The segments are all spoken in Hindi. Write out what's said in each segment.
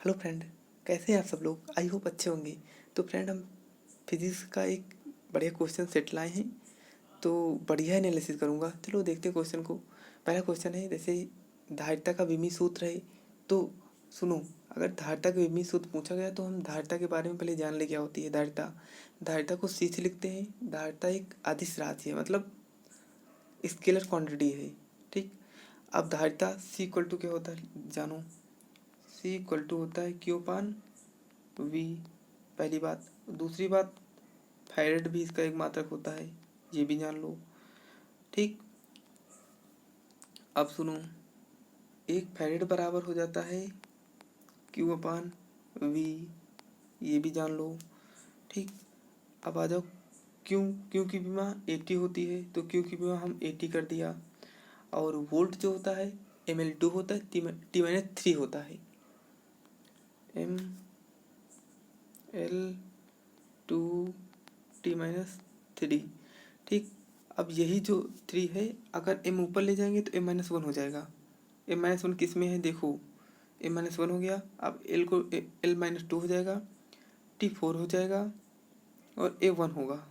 हेलो फ्रेंड, कैसे हैं आप सब लोग? आई होप अच्छे होंगे। तो फ्रेंड, हम फिजिक्स का एक बढ़िया क्वेश्चन सेट लाए हैं, तो बढ़िया एनालिसिस करूँगा। चलो देखते हैं क्वेश्चन को। पहला क्वेश्चन है, जैसे धारिता का विमीय सूत्र है। तो सुनो, अगर धारिता का विमीय सूत्र पूछा गया तो हम धारिता के बारे में पहले जान ले क्या होती है धारिता। धारिता को सी से लिखते हैं। धारिता एक अदिश राशि है, मतलब स्केलर क्वांटिटी है। ठीक, अब धारिता सी इक्वल टू क्या होता है जानो। सी इक्वल टू होता है क्यू अपान वी, पहली बात। दूसरी बात, फैरेड भी इसका एक मात्रक होता है, ये भी जान लो। ठीक, अब सुनो, एक फैरेड बराबर हो जाता है क्यू अपान वी, ये भी जान लो। ठीक, अब आ जाओ, क्यू क्यू की विमा 80 होती है, तो क्यू की विमा हम 80 कर दिया। और वोल्ट जो होता है ml2 होता है, T-3 होता है, ml2 T-3। ठीक, अब यही जो 3 है, अगर m ऊपर ले जाएंगे तो m-1 हो जाएगा। m-1 किस में है देखो, m-1 हो गया। अब l को l-2 हो जाएगा, T4 हो जाएगा और a1 होगा।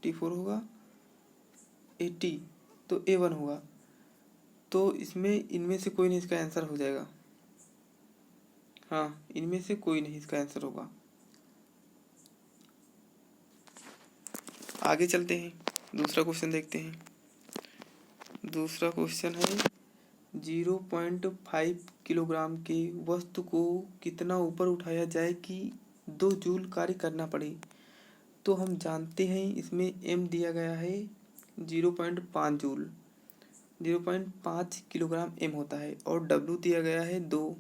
T4 होगा, a तो a1 होगा। तो इसमें इनमें से कोई नहीं इसका आंसर हो जाएगा। हाँ, इनमें से कोई नहीं इसका आंसर होगा। आगे चलते हैं, दूसरा क्वेश्चन देखते हैं। दूसरा क्वेश्चन है, 0.5 किलोग्राम के वस्तु को कितना ऊपर उठाया जाए कि 2 जूल कार्य करना पड़े। तो हम जानते हैं इसमें m दिया गया है 0.5 जूल, 0.5 किलोग्राम m होता है, और w दिया गया है 2।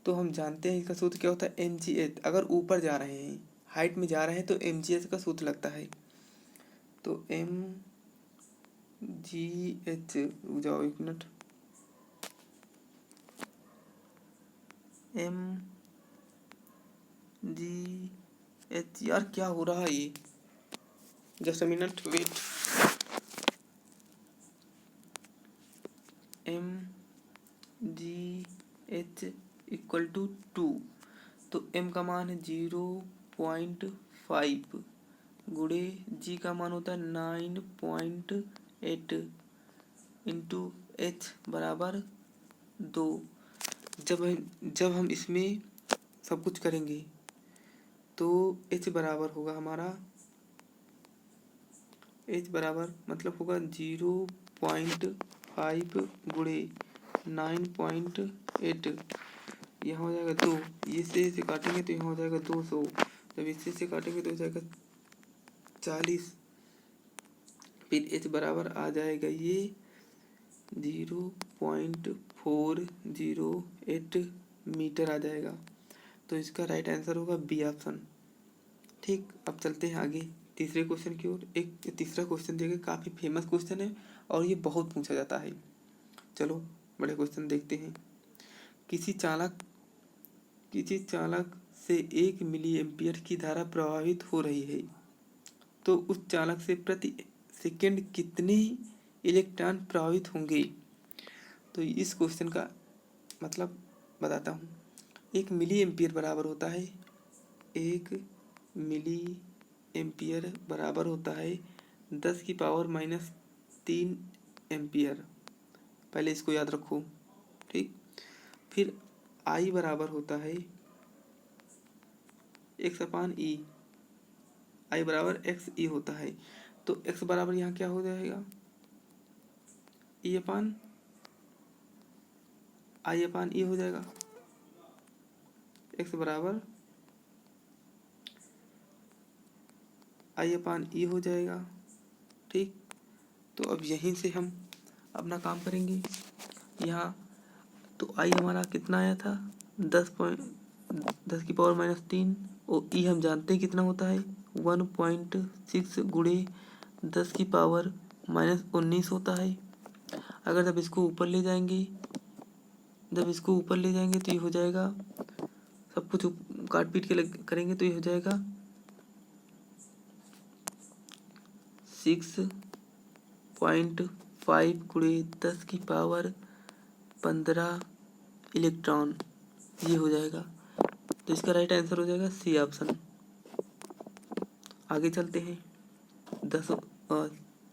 तो हम जानते हैं इसका सूत्र क्या होता है, mgh। अगर ऊपर जा रहे हैं, हाइट में जा रहे हैं, तो mgh का सूत्र लगता है। तो mgh, रुक जाओ एक मिनट, mgh, यार क्या हो रहा है ये, just a minute wait. mgh equal to 2, तो m का मान है 0.5 गुणे g का मान होता है 9.8 इंटू h बराबर 2। जब हम इसमें सब कुछ करेंगे तो h बराबर होगा हमारा, h बराबर मतलब होगा 0.5 गुणे 9.8, यहाँ हो जाएगा 2। इससे इसे काटेंगे तो यहाँ हो जाएगा 200, जब इससे इसे काटेंगे तो हो जाएगा 40। फिर h बराबर आ जाएगा ये 0.408 मीटर आ जाएगा। तो इसका राइट आंसर होगा बी ऑप्शन। ठीक, अब चलते हैं आगे तीसरे क्वेश्चन की ओर। एक तीसरा क्वेश्चन देखिए, काफ़ी फेमस क्वेश्चन है और ये बहुत पूछा जाता है। चलो बड़े क्वेश्चन देखते हैं। किसी चालक से 1 मिली एम्पियर की धारा प्रवाहित हो रही है, तो उस चालक से प्रति सेकंड कितने इलेक्ट्रॉन प्रवाहित होंगे। तो इस क्वेश्चन का मतलब बताता हूँ। 1 मिली एम्पियर बराबर होता है, 1 मिली एम्पियर बराबर होता है 10⁻³ एम्पियर। पहले इसको याद रखो। ठीक, फिर I बराबर होता है x/e, I बराबर xe होता है। तो x बराबर यहाँ क्या हो जाएगा, I/e हो जाएगा। x बराबर I/e हो जाएगा। ठीक, तो अब यहीं से हम अपना काम करेंगे। यहाँ तो I हमारा कितना आया था, 10⁻³ और E हम जानते हैं कितना होता है, 1.6 गुणे 10⁻⁻19 होता है। अगर जब इसको ऊपर ले जाएंगे तो ये हो जाएगा, सब कुछ काट पीट के करेंगे तो ये हो जाएगा 6.5 गुणे 10⁻15 इलेक्ट्रॉन। ये हो जाएगा। तो इसका राइट आंसर हो जाएगा सी ऑप्शन। आगे चलते हैं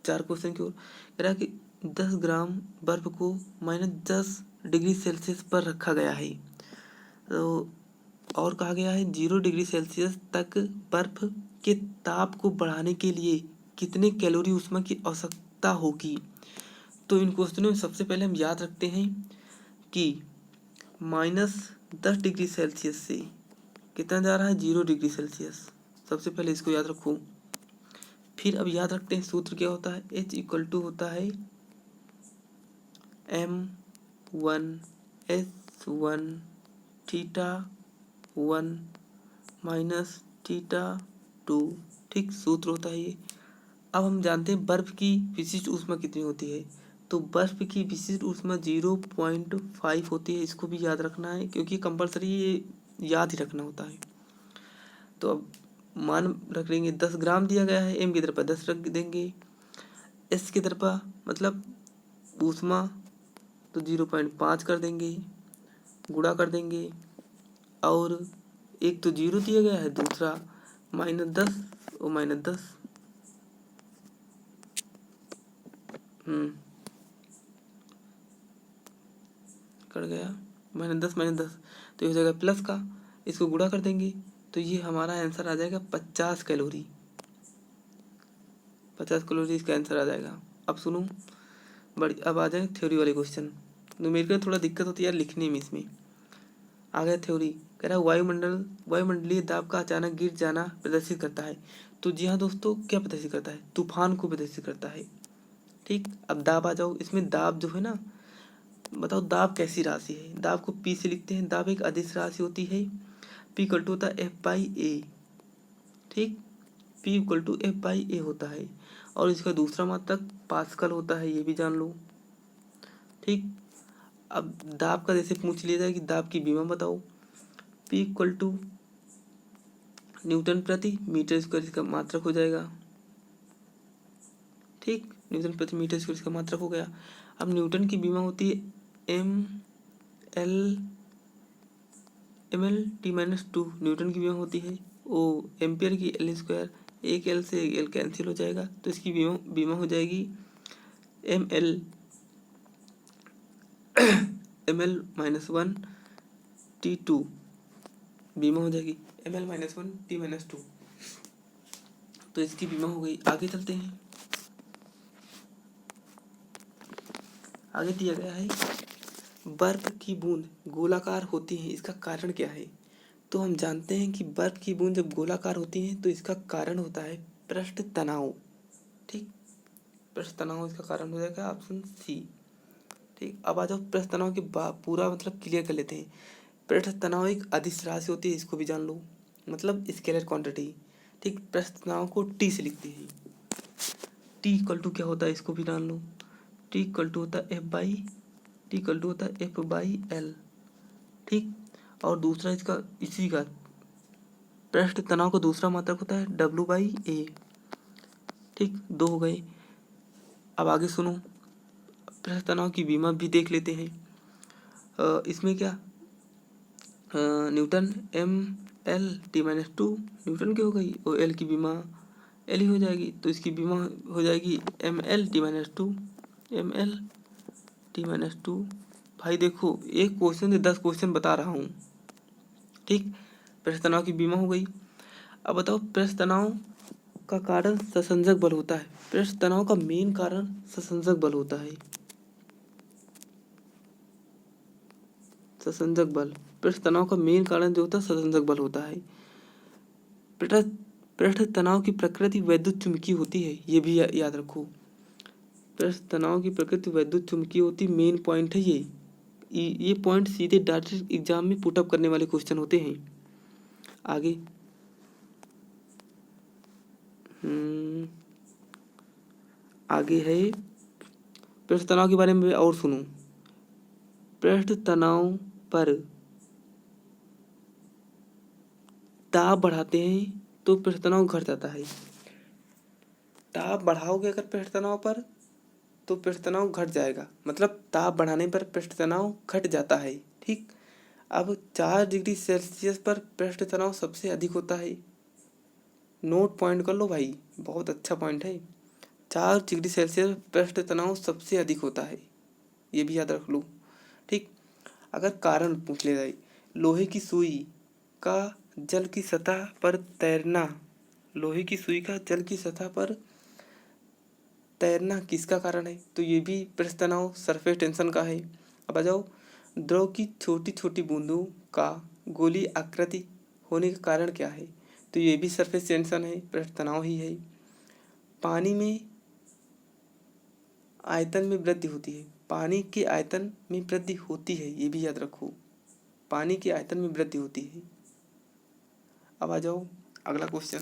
4 क्वेश्चन की ओर। कह रहा है कि 10 ग्राम बर्फ को -10 डिग्री सेल्सियस पर रखा गया है। तो और कहा गया है 0 डिग्री सेल्सियस तक बर्फ के ताप को बढ़ाने के लिए कितने कैलोरी ऊष्मा की आवश्यकता होगी। तो इन क्वेश्चनों में सबसे पहले हम याद रखते हैं कि -10 डिग्री सेल्सियस से कितना जा रहा है 0 डिग्री सेल्सियस। सबसे पहले इसको याद रखो। फिर अब याद रखते हैं सूत्र क्या होता है। H इक्वल टू होता है m1s1 θ1 माइनस θ2। ठीक, सूत्र होता है ये। अब हम जानते हैं बर्फ की विशिष्ट ऊष्मा कितनी होती है। तो बर्फ की विशिष्ट ऊष्मा 0.5 होती है। इसको भी याद रखना है क्योंकि कंपलसरी ये याद ही रखना होता है। तो अब मान रख लेंगे 10 ग्राम दिया गया है, m की तरफ 10 रख देंगे, s की तरफ मतलब ऊष्मा तो 0.5 कर देंगे, गुणा कर देंगे, और एक तो 0 दिया गया है, दूसरा -10 और -10 कट गया, -10 तो ये हो जाएगा प्लस का, इसको गुणा कर देंगे तो ये हमारा आंसर आ जाएगा 50 कैलोरी। 50 कैलोरी इसका आंसर आ जाएगा। अब सुनो अब आ जाए थ्योरी वाले क्वेश्चन। न्यूमेरिकल थोड़ा दिक्कत होती है यार लिखने में। इसमें आ गया थ्योरी। कह रहा है वायुमंडलीय दाब का अचानक गिर जाना प्रदर्शित करता है। तो जी हाँ दोस्तों, क्या प्रदर्शित करता है? तूफान को प्रदर्शित करता है। ठीक, अब दाब आ जाओ। इसमें दाब जो है ना, बताओ दाब कैसी राशि है? दाब को पी से लिखते हैं। दाब एक अदिश राशि होती है। पी इक्वल टू होता है F/A। ठीक, पी इक्वल टू F/A होता है और इसका दूसरा मात्रक पास्कल होता है, ये भी जान लो। ठीक, अब दाब का जैसे पूछ लिया जाए कि दाब की विमा बताओ। पी इक्वल टू न्यूटन प्रति मीटर स्क्वायर इसका मात्रक हो जाएगा। ठीक, न्यूटन प्रति मीटर स्क्वायर इसका मात्रक हो गया। अब न्यूटन की विमा होती है ml/t-2। न्यूटन की विमा होती है ओ एम्पियर की L स्क्वायर। एक L से एक L कैंसिल हो जाएगा तो इसकी विमा हो जाएगी ml-1 t2। बीमा हो जाएगी ml-1 t-2। तो इसकी बीमा हो गई। आगे चलते हैं। आगे दिया गया है बर्फ की बूंद गोलाकार होती है, इसका कारण क्या है? तो हम जानते हैं कि बर्फ की बूंद जब गोलाकार होती है तो इसका कारण होता है पृष्ठ तनाव। ठीक, पृष्ठ तनाव इसका कारण हो जाएगा ऑप्शन सी। ठीक, अब आ जाओ पृष्ठ तनाव के पूरा मतलब क्लियर कर लेते हैं। पृष्ठ तनाव एक अदिश राशि होती है, इसको भी जान लो, मतलब स्केलर क्वांटिटी। ठीक, पृष्ठ तनाव को टी से लिखते हैं। टी इक्वल टू क्या होता है इसको भी जान लो। टी इक्वल टू होता है F/L। ठीक, और दूसरा इसका इसी का पृष्ठ तनाव का दूसरा मात्रक होता है W/A। ठीक, 2 हो गए। अब आगे सुनो, पृष्ठ तनाव की विमा भी देख लेते हैं। इसमें क्या न्यूटन ml/t-2 न्यूटन की हो गई और L की विमा L ही हो जाएगी, तो इसकी विमा हो जाएगी ml/t-2। भाई देखो, एक क्वेश्चन से 10 क्वेश्चन बता रहा हूँ। ठीक, पृष्ठ तनाव की बीमा हो गई। अब बताओ पृष्ठ तनाव का कारण ससंजक बल होता है। पृष्ठ तनाव का मेन कारण ससंजक बल होता है। ससंजक बल, पृष्ठ तनाव का मेन कारण जो होता है ससंजक बल होता है। पृष्ठ तनाव की प्रकृति वैद्युत चुंबकीय होती है, ये भी याद रखो। पृष्ठ तनाव की प्रकृति वैद्युत चुंबकीय होती, मेन पॉइंट है ये पॉइंट सीधे डायरेक्ट एग्जाम में पुटअप करने वाले क्वेश्चन होते हैं। आगे आगे है पृष्ठ तनाव के बारे में और सुनो। पृष्ठ तनाव पर दाब बढ़ाते हैं तो पृष्ठ तनाव घट जाता है। दाब बढ़ाओगे अगर पृष्ठ तनाव पर तो पृष्ठ तनाव घट जाएगा, मतलब दाब बढ़ाने पर पृष्ठ तनाव घट जाता है। ठीक, अब 4 डिग्री सेल्सियस पर पृष्ठ तनाव सबसे अधिक होता है। नोट पॉइंट कर लो भाई, बहुत अच्छा पॉइंट है। 4 डिग्री सेल्सियस पृष्ठ तनाव सबसे अधिक होता है, ये भी याद रख लो। ठीक, अगर कारण पूछ ले जाए, लोहे की सुई का जल की सतह पर तैरना, लोहे की सुई का जल की सतह पर तैरना किसका कारण है? तो ये भी पृष्ठ तनाव सरफेस टेंशन का है। अब आ जाओ, द्रव की छोटी छोटी बूंदों का गोली आकृति होने का कारण क्या है? तो ये भी सरफेस टेंशन है, पृष्ठ तनाव ही है। पानी में आयतन में वृद्धि होती है, पानी के आयतन में वृद्धि होती है, ये भी याद रखो, पानी के आयतन में वृद्धि होती है। अब आ जाओ अगला क्वेश्चन।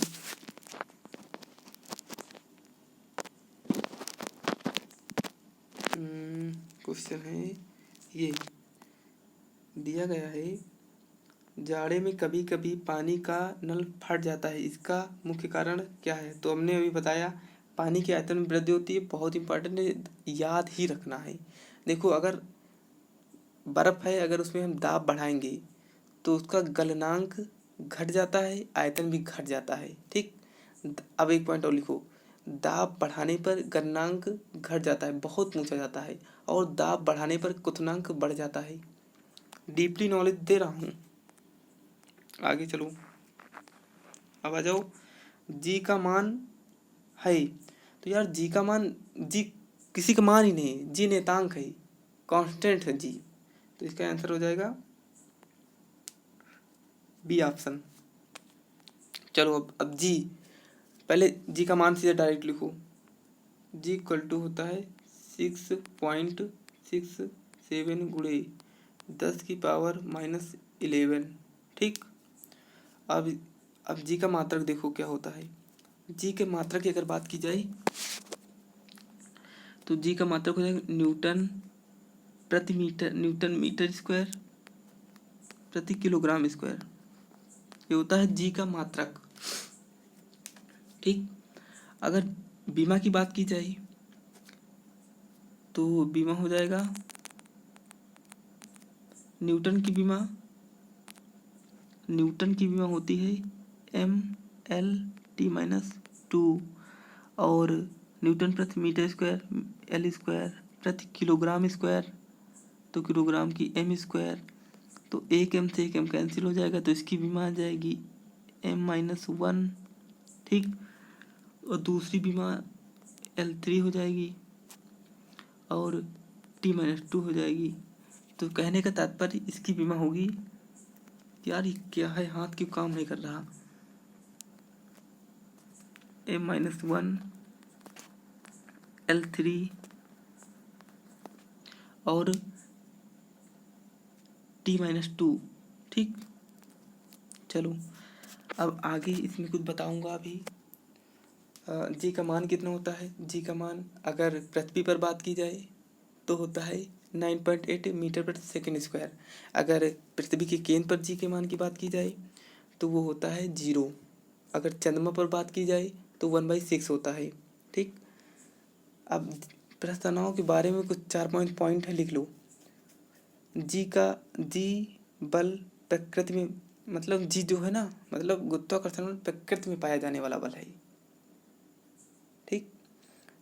क्वेश्चन है ये, दिया गया है, जाड़े में कभी कभी पानी का नल फट जाता है, इसका मुख्य कारण क्या है? तो हमने अभी बताया, पानी के आयतन में वृद्धि होती है, बहुत इंपॉर्टेंट है, याद ही रखना है। देखो, अगर बर्फ है, अगर उसमें हम दाब बढ़ाएंगे तो उसका गलनांक घट जाता है, आयतन भी घट जाता है। ठीक, अब एक पॉइंट और लिखो, दाब बढ़ाने पर गलनांक घट जाता है, बहुत ऊंचा जाता है, और दाब बढ़ाने पर क्वथनांक बढ़ जाता है। डीपली नॉलेज दे रहा हूँ, आगे चलो। अब आ जाओ, जी का मान है, तो यार जी का मान, जी किसी का मान ही नहीं है, जी नेतांक है, कांस्टेंट है जी, तो इसका आंसर हो जाएगा बी ऑप्शन। चलो अब जी, पहले जी का मान सीधा डायरेक्ट लिखो, जी इक्वल टू होता है 6.67 गुणे 10⁻11। ठीक, अब जी का मात्रक देखो क्या होता है। जी के मात्रक की अगर बात की जाए तो जी का मात्रक हो जाएगा न्यूटन प्रति मीटर, न्यूटन मीटर स्क्वायर प्रति किलोग्राम स्क्वायर, ये होता है जी का मात्रक। ठीक, अगर बीमा की बात की जाए तो बीमा हो जाएगा, न्यूटन की बीमा होती है mL/-2, और न्यूटन प्रति मीटर स्क्वायर L स्क्वायर प्रति किलोग्राम स्क्वायर, तो किलोग्राम की m स्क्वायर, तो एक m से एक m कैंसिल हो जाएगा, तो इसकी बीमा आ जाएगी m-1। ठीक, और दूसरी बीमा L3 हो जाएगी और T-2 हो जाएगी। तो कहने का तात्पर्य इसकी बीमा होगी, यार ये क्या है, हाथ क्यों काम नहीं कर रहा, m-1 L3 और T-2। ठीक, चलो अब आगे इसमें कुछ बताऊंगा अभी। जी का मान कितना होता है? जी का मान अगर पृथ्वी पर बात की जाए तो होता है 9.8 मीटर प्रति सेकेंड स्क्वायर। अगर पृथ्वी के केंद्र पर जी के मान की बात की जाए तो वो होता है 0। अगर चंद्रमा पर बात की जाए तो 1/6 होता है। ठीक, अब पृष्ठ तनाव के बारे में कुछ 4 पॉइंट है, लिख लो। जी बल प्रकृति में, मतलब जी जो है ना, मतलब गुरुत्वाकर्षण बल प्रकृति में पाया जाने वाला बल है। ठीक,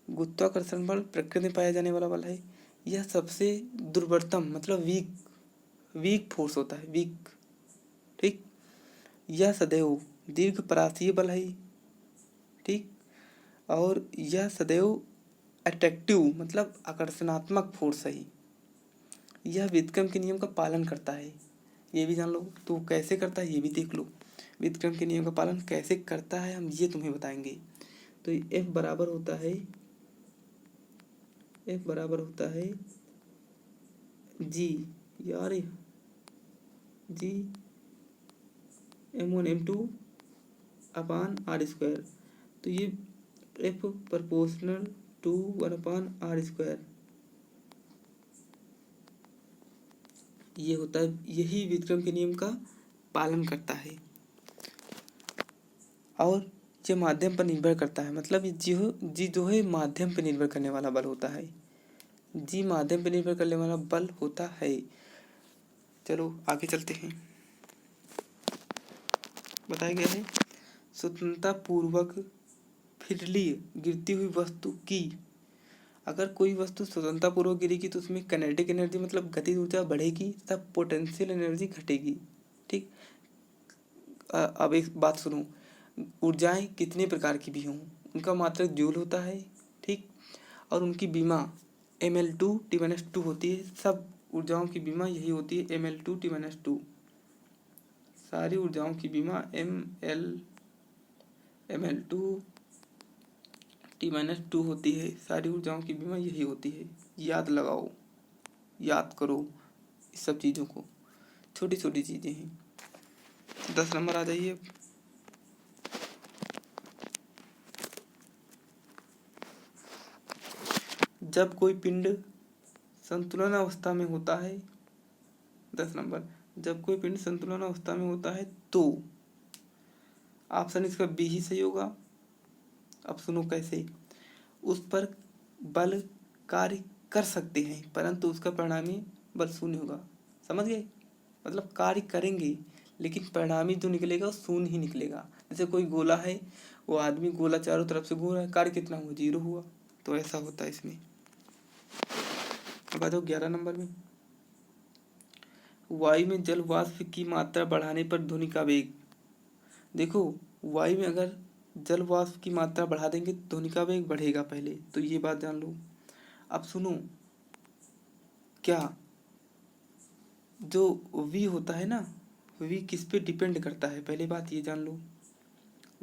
गुरुत्वाकर्षण बल प्रकृति में पाया जाने वाला बल है। यह सबसे दुर्बलतम, मतलब वीक फोर्स होता है, वीक। ठीक, यह सदैव दीर्घ परासीय बल है। ठीक, और यह सदैव अट्रैक्टिव, मतलब आकर्षणात्मक फोर्स है। यह व्युत्क्रम के नियम का पालन करता है, ये भी जान लो। तो कैसे करता है ये भी देख लो, व्युत्क्रम के नियम का पालन कैसे करता है हम ये तुम्हें बताएंगे। तो F बराबर होता है जी, यार जी m1m2 अपान आर स्क्वायर, तो ये F प्रोपोर्शनल टू 1/r², ये होता है, यही व्युत्क्रम के नियम का पालन करता है। और ये माध्यम पर निर्भर करता है, मतलब जी जो है माध्यम पर निर्भर करने वाला बल होता है। जी माध्यम पर निर्भर करने वाला बल होता है। चलो आगे चलते हैं। बताया गया है स्वतंत्रता पूर्वक फिरली गिरती हुई वस्तु की, अगर कोई वस्तु स्वतंत्रता पूर्वक गिरेगी तो उसमें काइनेटिक एनर्जी मतलब गतिज ऊर्जा बढ़ेगी तथा पोटेंशियल एनर्जी घटेगी। ठीक। अब एक बात सुनो, ऊर्जाएं कितने प्रकार की भी हों उनका मात्रक जूल होता है। ठीक। और उनकी बीमा ml2t-2 होती है। सब ऊर्जाओं की बीमा यही होती है ml2t-2। सारी ऊर्जाओं की बीमा ml2t-2 होती है। सारी ऊर्जाओं की बीमा यही होती है। याद लगाओ, याद करो इस सब चीज़ों को, छोटी छोटी चीज़ें हैं। 10 नंबर आ जाइए। जब कोई पिंड संतुलन अवस्था में होता है, 10 नंबर, जब कोई पिंड संतुलन अवस्था में होता है तो ऑप्शन इसका बी ही सही होगा। अब सुनो कैसे, उस पर बल कार्य कर सकते हैं परंतु उसका परिणामी बल शून्य होगा। समझ गए? मतलब कार्य करेंगे लेकिन परिणामी जो निकलेगा वो शून्य ही निकलेगा। जैसे कोई गोला है, वो आदमी गोला चारों तरफ से घूम रहा है, कार्य कितना हुआ? 0 हुआ। तो ऐसा होता है इसमें। अब आ जाओ 11 नंबर में। वायु में जल वाष्प की मात्रा बढ़ाने पर ध्वनि का वेग। देखो, वायु में अगर जल वाष्प की मात्रा बढ़ा देंगे तो ध्वनि का वेग बढ़ेगा पहले, तो ये बात जान लो। अब सुनो, क्या जो v होता है ना, v किस पे डिपेंड करता है? पहले बात ये जान लो,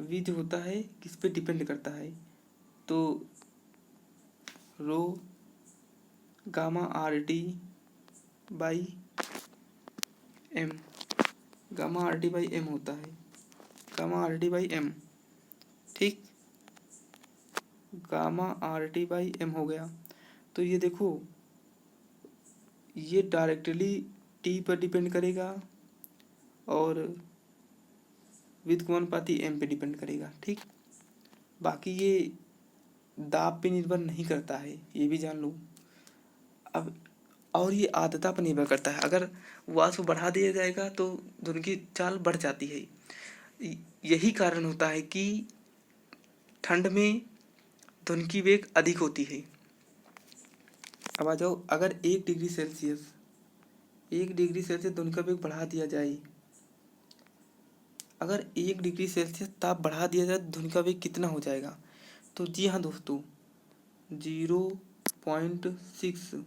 v जो होता है किस पे डिपेंड करता है? तो rho gamma R T by M, gamma R T by M होता है, gamma R T by M. ठीक, gamma R T by M हो गया। तो ये देखो, ये डायरेक्टली टी पर डिपेंड करेगा और व्युत्क्रमानुपाती एम पे डिपेंड करेगा। ठीक, बाकी ये दाब पे निर्भर नहीं करता है, ये भी जान लो। अब और ये आर्द्रता पर निर्भर करता है। अगर वाष्प बढ़ा दिया जाएगा तो ध्वनि की चाल बढ़ जाती है। यही कारण होता है कि ठंड में ध्वनि की वेग अधिक होती है। अब आ जाओ, अगर 1 डिग्री सेल्सियस ध्वनि का वेग बढ़ा दिया जाए, अगर 1 डिग्री सेल्सियस ताप बढ़ा दिया जाए तो ध्वनि का वेग कितना हो जाएगा? तो जी हाँ दोस्तों, 0.6,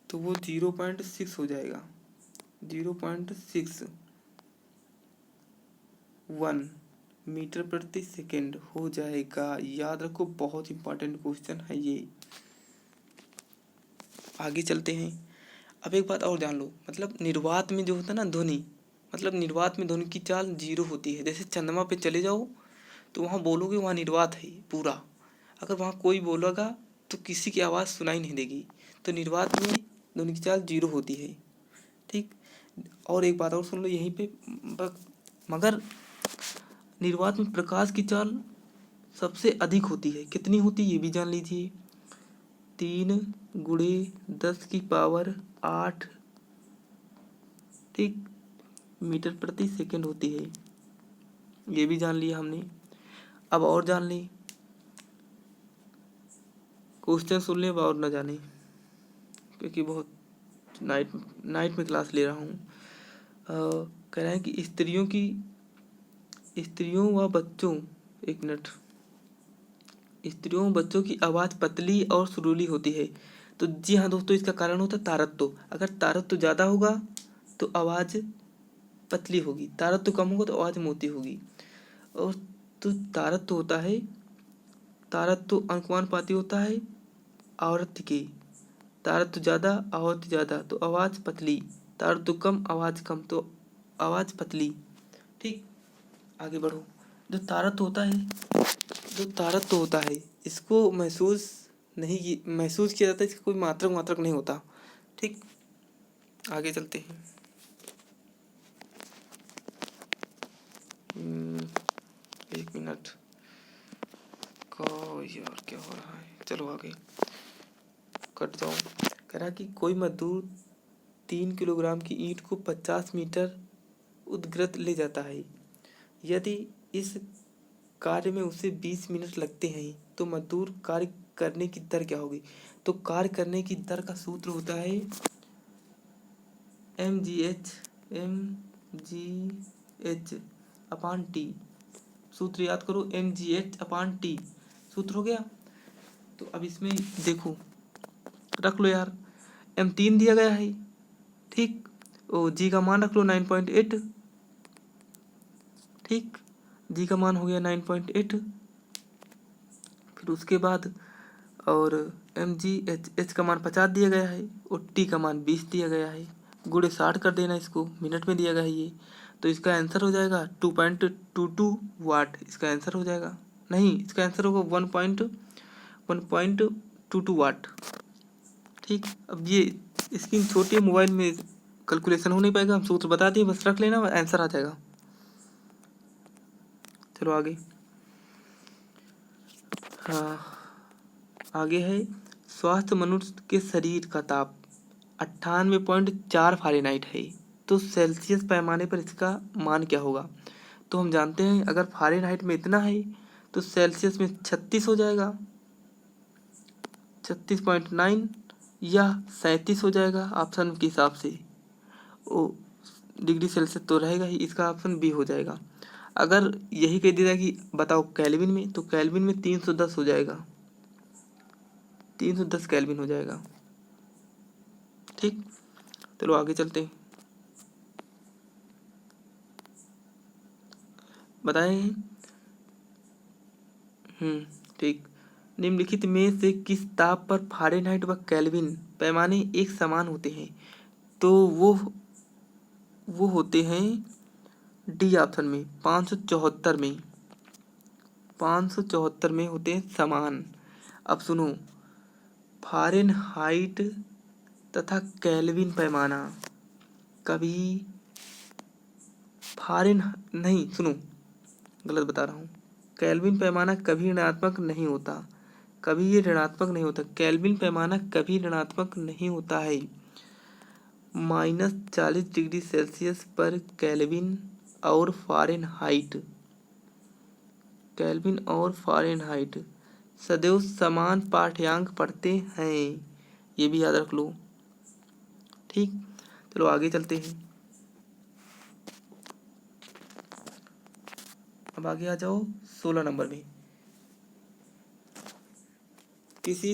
तो वो 0.6 हो जाएगा, 0.61 मीटर प्रति सेकेंड हो जाएगा। याद रखो, बहुत इंपॉर्टेंट क्वेश्चन है ये। आगे चलते हैं। अब एक बात और जान लो, मतलब निर्वात में जो होता है ना ध्वनि, मतलब निर्वात में ध्वनि की चाल 0 होती है। जैसे चंद्रमा पे चले जाओ तो वहाँ बोलोगे वहाँ निर्वात है पूरा, अगर वहाँ कोई बोलेगा तो किसी की आवाज़ सुनाई नहीं देगी। तो निर्वात में ध्वनि की चाल 0 होती है। ठीक। और एक बात और सुन लो यहीं पे, मगर निर्वात में प्रकाश की चाल सबसे अधिक होती है। कितनी होती है ये भी जान लीजिए, 3×10⁸ ठीक मीटर प्रति सेकंड होती है। ये भी जान लिया हमने। अब और जान ली, क्वेश्चन सुन ले और न जाने, क्योंकि बहुत नाइट में क्लास ले रहा हूँ। कह रहे हैं कि स्त्रियों व बच्चों, एक मिनट, स्त्रियों व बच्चों की आवाज़ पतली और सुरीली होती है। तो जी हाँ दोस्तों, इसका कारण होता है तारत्व। अगर तारत्व ज़्यादा होगा तो आवाज़ पतली होगी, तारत्व कम होगा तो आवाज़ मोटी होगी। और तो तारत्व होता है, तारत्व अनुपाती होता है आवृत्ति के। तारत्व ज़्यादा, आवृत्ति ज़्यादा तो आवाज़ पतली, तारत्व कम, आवाज़ कम तो आवाज़ पतली। ठीक, आगे बढ़ो। जो तारत्व होता है इसको महसूस किया जाता है, इसका कोई मात्रक नहीं होता। ठीक, आगे चलते हैं। एक मिनट को यार क्या हो रहा है, चलो आगे कट जाओ। कह रहा कि कोई मजदूर 3 किलोग्राम की ईंट को 50 मीटर उद्गृत ले जाता है। यदि इस कार्य में उसे 20 मिनट लगते हैं तो मजदूर कार्य करने की दर क्या होगी? तो कार्य करने की दर का सूत्र होता है mgh अपान टी। सूत्र याद करो, mgh/t सूत्र हो गया। तो अब इसमें देखो, रख लो यार, m3 दिया गया है, ठीक, ओ जी का मान रख लो 9.8, ठीक, जी का मान हो गया 9.8। फिर उसके बाद और mgh का मान 50 दिया गया है और t का मान 20 दिया गया है। गुणे 60 कर देना, इसको मिनट में दिया गया है ये। तो इसका आंसर हो जाएगा 2.22 वाट। इसका आंसर हो जाएगा, नहीं, इसका आंसर होगा 1.22 वाट, ठीक। अब ये स्क्रीन छोटी है, मोबाइल में कैलकुलेशन हो नहीं पाएगा, हम सूत्र बता दिए, बस रख लेना, आंसर आ जाएगा। चलो आगे। हाँ, आगे है, स्वस्थ मनुष्य के शरीर का ताप 98.4 फ़ारेनहाइट है, तो सेल्सियस पैमाने पर इसका मान क्या होगा? तो हम जानते हैं अगर फ़ारेनहाइट में इतना है तो सेल्सियस में 36 हो जाएगा, 36.9 या 37 हो जाएगा ऑप्शन के हिसाब से। ओ डिग्री सेल्सियस तो रहेगा ही, इसका ऑप्शन बी हो जाएगा। अगर यही कह दिया कि बताओ केल्विन में, तो केल्विन में 310 हो जाएगा, 310 केल्विन हो जाएगा, ठीक। चलो आगे चलते हैं। बताएं, ठीक। निम्नलिखित में से किस ताप पर फ़ारेनहाइट व केल्विन पैमाने एक समान होते हैं? तो वो होते हैं डी ऑप्शन में, 574 में, 574 में होते हैं समान। अब सुनो, फ़ारेनहाइट तथा केल्विन पैमाना कभी नहीं, सुनो, गलत बता रहा हूँ। केल्विन पैमाना कभी ऋणात्मक नहीं होता, कभी ये ऋणात्मक नहीं होता। केल्विन पैमाना कभी ऋणात्मक नहीं होता है। -40 डिग्री सेल्सियस पर केल्विन और फ़ारेनहाइट, केल्विन और फ़ारेनहाइट सदैव समान पाठ्यांक पढ़ते हैं, ये भी याद रख लो, ठीक। चलो आगे चलते हैं। अब आगे आ जाओ 16 नंबर में। किसी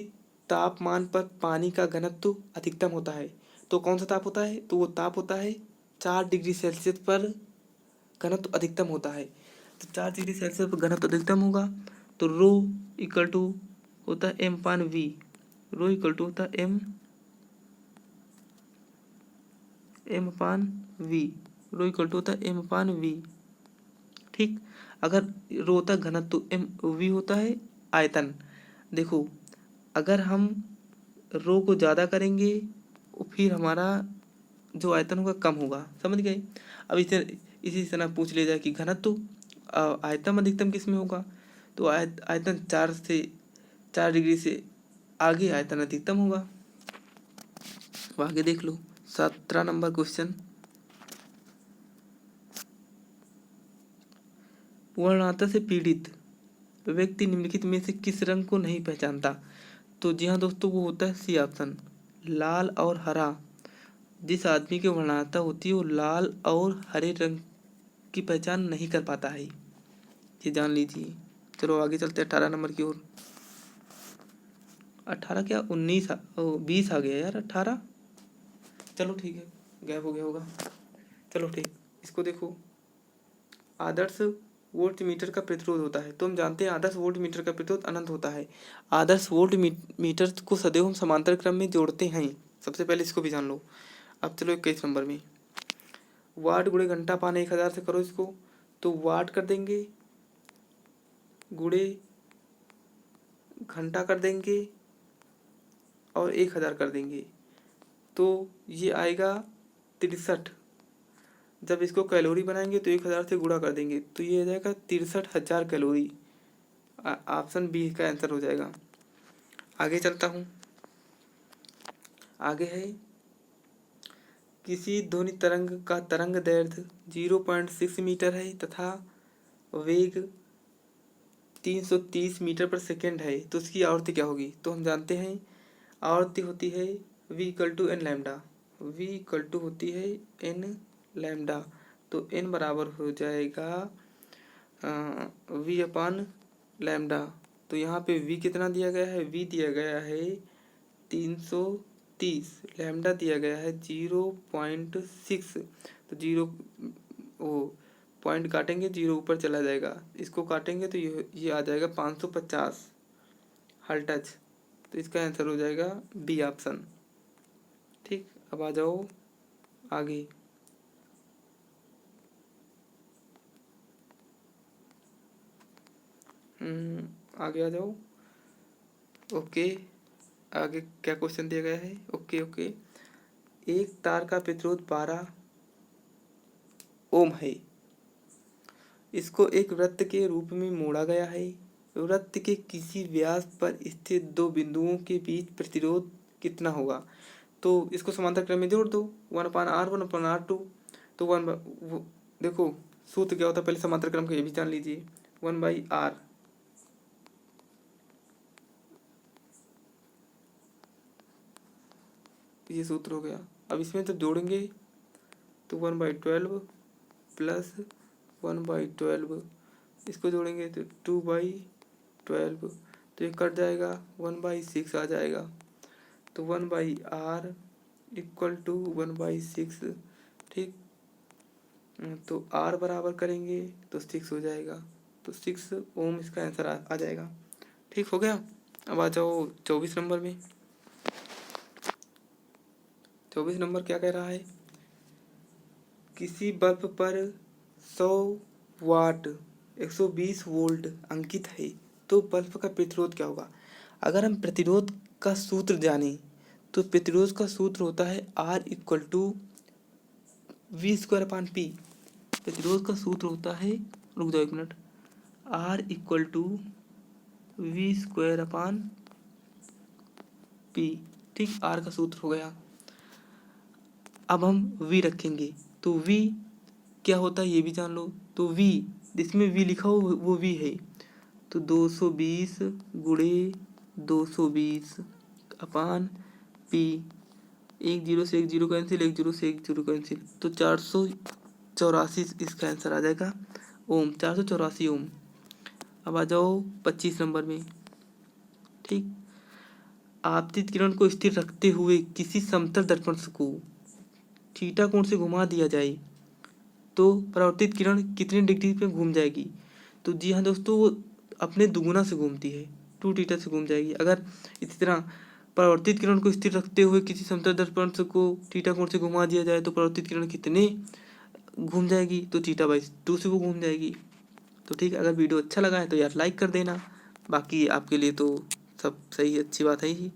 तापमान पर पानी का घनत्व अधिकतम होता है, तो कौन सा ताप होता है? तो वो ताप होता है 4 डिग्री सेल्सियस पर घनत्व अधिकतम होता है। तो 4 डिग्री सेल्सियस पर घनत्व अधिकतम होगा तो रो इक्वल टू होता है m/v, रो इक्वल टू होता है m/v, रो इक्वल टू होता है m/v, ठीक। अगर रो होता है घनत्व, m/v होता है आयतन। देखो, अगर हम रो को ज़्यादा करेंगे फिर हमारा जो आयतन होगा कम होगा, समझ गए। अब इसी तरह पूछ लिया जाए कि घनत्व आयतन अधिकतम किस में होगा, तो आयतन 4 डिग्री से आगे आयतन अधिकतम होगा। आगे देख लो 17 नंबर क्वेश्चन। वर्णनाता से पीड़ित व्यक्ति निम्नलिखित में से किस रंग को नहीं पहचानता? तो जी हाँ दोस्तों, वो होता है सी ऑप्शन, लाल और हरा। जिस आदमी की वर्णनाता होती है वो लाल और हरे रंग की पहचान नहीं कर पाता है, ये जान लीजिए। चलो आगे चलते हैं 18 नंबर की ओर। 18 क्या 19 20 आ गया यार, 18। चलो ठीक है, गैप हो गया होगा। चलो ठीक, इसको देखो, आदर्श वोल्ट मीटर का प्रतिरोध होता है। तो हम जानते हैं आदर्श वोल्ट मीटर का प्रतिरोध अनंत होता है। आदर्श वोल्ट मीटर को सदैव हम समांतर क्रम में जोड़ते हैं, सबसे पहले इसको भी जान लो। अब चलो 21 नंबर में, वाट गुणे घंटा पाने 1000 से करो इसको, तो वाट कर देंगे गुणे घंटा कर देंगे और 1000 कर देंगे, तो ये आएगा 63। जब इसको कैलोरी बनाएंगे तो 1000 से गुणा कर देंगे तो ये आ जाएगा 63,000 कैलोरी। ऑप्शन बी का आंसर हो जाएगा। आगे चलता हूँ, आगे है किसी ध्वनि तरंग का तरंग दैर्ध्य 0.6 मीटर है तथा वेग 330 मीटर पर सेकेंड है तो उसकी आवृत्ति क्या होगी। तो हम जानते हैं आवृत्ति होती है v equal to n lambda, v equal to होती है एन लैम्डा। तो n बराबर हो जाएगा v अपान लैम्डा। तो यहाँ पे v कितना दिया गया है, v दिया गया है 330, लैम्डा दिया गया है 0.6। तो जीरो वो पॉइंट काटेंगे, जीरो ऊपर चला जाएगा, इसको काटेंगे तो ये आ जाएगा 550 हर्ट्ज। तो इसका आंसर हो जाएगा बी ऑप्शन। ठीक, अब आ जाओ आगे। आगे आ जाओ। ओके, आगे क्या क्वेश्चन दिया गया है। ओके, एक तार का प्रतिरोध 12 ओम है, इसको एक वृत्त के रूप में मोड़ा गया है। वृत्त के किसी व्यास पर स्थित दो बिंदुओं के बीच प्रतिरोध कितना होगा। तो इसको समांतर क्रम में जोड़ दो, 1/r 1/r2। तो देखो सूत्र क्या होता है, पहले समांतर क्रम का ये भी जान लीजिए, 1/r ये सूत्र हो गया। अब इसमें जब जोड़ेंगे तो 1/12 प्लस 1/12, इसको जोड़ेंगे तो 2/12, तो ये कट जाएगा, 1/6 आ जाएगा। तो 1/r इक्वल टू 1/6। ठीक, तो r बराबर करेंगे तो 6 हो जाएगा, तो 6 ओम इसका आंसर आ जाएगा। ठीक हो गया। अब आ जाओ 24 नंबर में। 24 नंबर क्या कह रहा है, किसी बल्ब पर 100 वाट 120 वोल्ट अंकित है तो बल्ब का प्रतिरोध क्या होगा। अगर हम प्रतिरोध का सूत्र जाने तो प्रतिरोध का सूत्र होता है R equal to V square upon P. प्रतिरोध का सूत्र होता है, रुक जाओ 1 मिनट, R equal to V square upon P. ठीक, R का सूत्र हो गया। अब हम V रखेंगे तो V क्या होता है ये भी जान लो। तो V जिसमें V लिखा हो वो V है, तो 220 गुणे 220 अपान P। 1 0 से 1 0 कैंसिल, 1 0 से 1 0 कैंसिल, तो 484 इसका आंसर आ जाएगा ओम, 484 ओम। अब आ जाओ 25 नंबर में। ठीक, आपतित किरण को स्थिर रखते हुए किसी समतल दर्पण को थीटा कोण से घुमा दिया जाए तो परावर्तित किरण कितने डिग्री पे घूम जाएगी। तो जी हाँ दोस्तों, वो अपने दुगुना से घूमती है, 2 थीटा से घूम जाएगी। अगर इसी तरह परावर्तित किरण को स्थिर रखते हुए किसी समतल दर्पण को थीटा कोण से घुमा दिया जाए तो परावर्तित किरण कितने घूम जाएगी, तो थीटा/2 से वो घूम जाएगी। तो ठीक है, अगर वीडियो अच्छा लगा है तो यार लाइक कर देना, बाकी आपके लिए तो सब सही अच्छी बात है ही।